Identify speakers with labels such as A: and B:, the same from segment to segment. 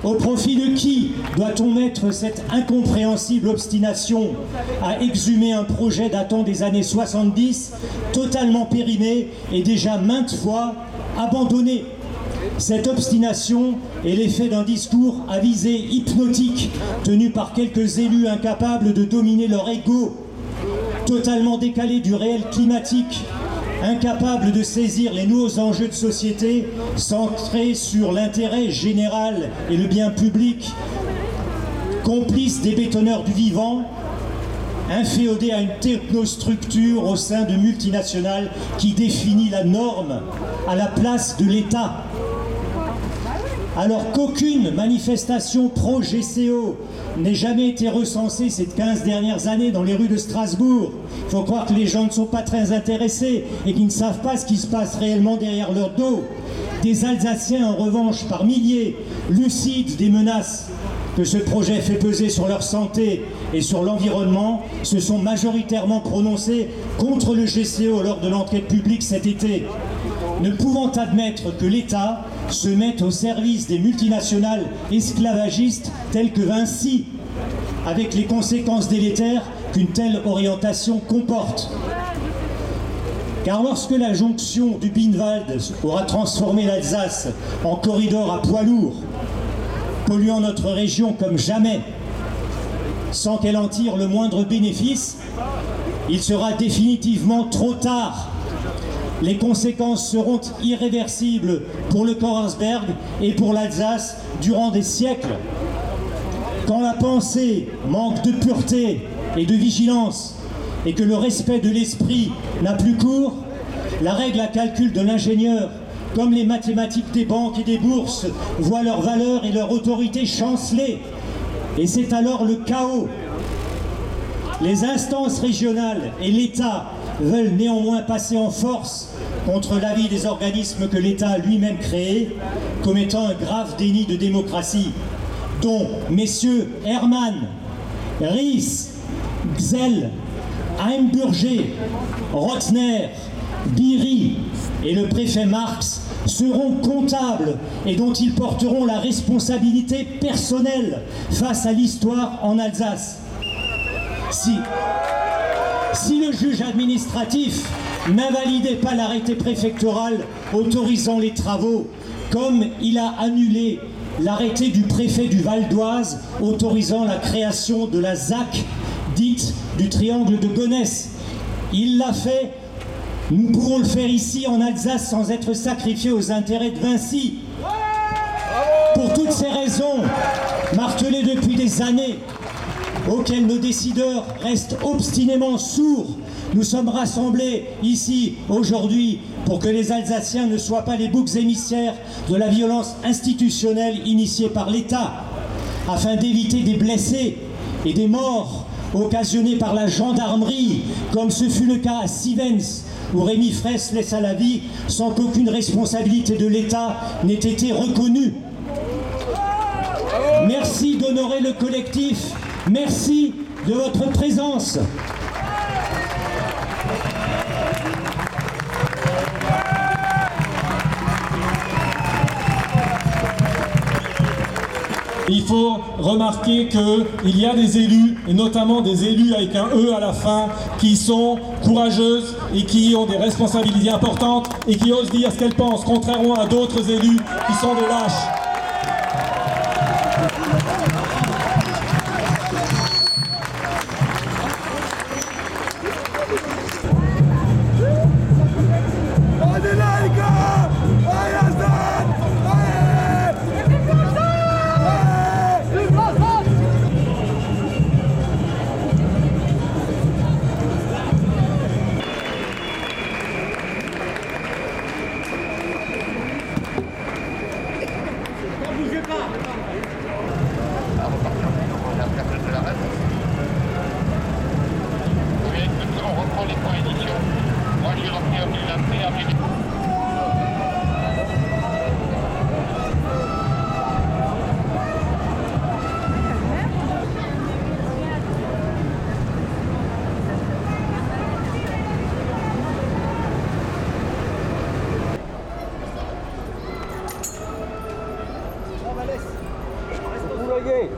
A: Au profit de qui doit-on mettre cette incompréhensible obstination à exhumer un projet datant des années 70, totalement périmé et déjà maintes fois abandonné? Cette obstination est l'effet d'un discours à visée hypnotique tenu par quelques élus incapables de dominer leur ego, totalement décalés du réel climatique, incapables de saisir les nouveaux enjeux de société centrés sur l'intérêt général et le bien public, complices des bétonneurs du vivant, inféodés à une technostructure au sein de multinationales qui définit la norme à la place de l'État. Alors qu'aucune manifestation pro-GCO n'ait jamais été recensée ces 15 dernières années dans les rues de Strasbourg, il faut croire que les gens ne sont pas très intéressés et qu'ils ne savent pas ce qui se passe réellement derrière leur dos. Des Alsaciens, en revanche, par milliers, lucides des menaces que ce projet fait peser sur leur santé et sur l'environnement, se sont majoritairement prononcés contre le GCO lors de l'enquête publique cet été. Ne pouvant admettre que l'État se mette au service des multinationales esclavagistes telles que Vinci, avec les conséquences délétères qu'une telle orientation comporte. Car lorsque la jonction du Binwald aura transformé l'Alsace en corridor à poids lourd, polluant notre région comme jamais, sans qu'elle en tire le moindre bénéfice, il sera définitivement trop tard. Les conséquences seront irréversibles pour le Kochersberg et pour l'Alsace durant des siècles. Quand la pensée manque de pureté et de vigilance et que le respect de l'esprit n'a plus cours, la règle à calcul de l'ingénieur, comme les mathématiques des banques et des bourses, voient leur valeur et leur autorité chanceler. Et c'est alors le chaos. Les instances régionales et l'État veulent néanmoins passer en force contre l'avis des organismes que l'État a lui-même créés, commettant un grave déni de démocratie, dont messieurs Hermann, Ries, Gzell, Heimburger, Rotner, Biry et le préfet Marx seront comptables et dont ils porteront la responsabilité personnelle face à l'histoire en Alsace. Si le juge administratif n'invalidait pas l'arrêté préfectoral autorisant les travaux, comme il a annulé l'arrêté du préfet du Val d'Oise autorisant la création de la ZAC, dite du triangle de Gonesse, il l'a fait. Nous pouvons le faire ici en Alsace sans être sacrifiés aux intérêts de Vinci. Pour toutes ces raisons, martelées depuis des années, auxquelles nos décideurs restent obstinément sourds, nous sommes rassemblés ici aujourd'hui pour que les Alsaciens ne soient pas les boucs émissaires de la violence institutionnelle initiée par l'État, afin d'éviter des blessés et des morts occasionnés par la gendarmerie, comme ce fut le cas à Sivens, où Rémi Fraisse laissa la vie sans qu'aucune responsabilité de l'État n'ait été reconnue. Merci d'honorer le collectif. Merci de votre présence.
B: Il faut remarquer qu'il y a des élus, et notamment des élus avec un E à la fin, qui sont courageuses et qui ont des responsabilités importantes et qui osent dire ce qu'elles pensent, contrairement à d'autres élus qui sont des lâches.
C: délégué.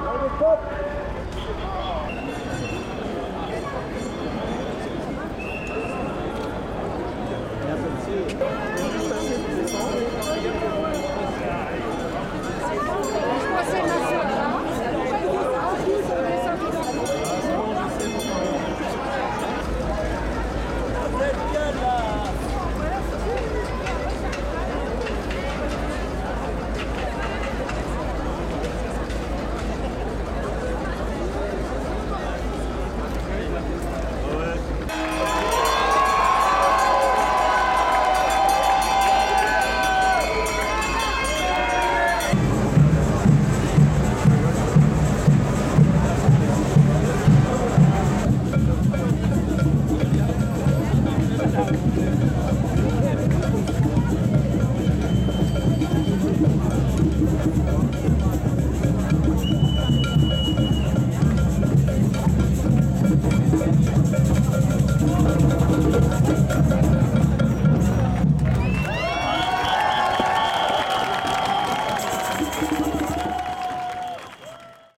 C: Allez, stop.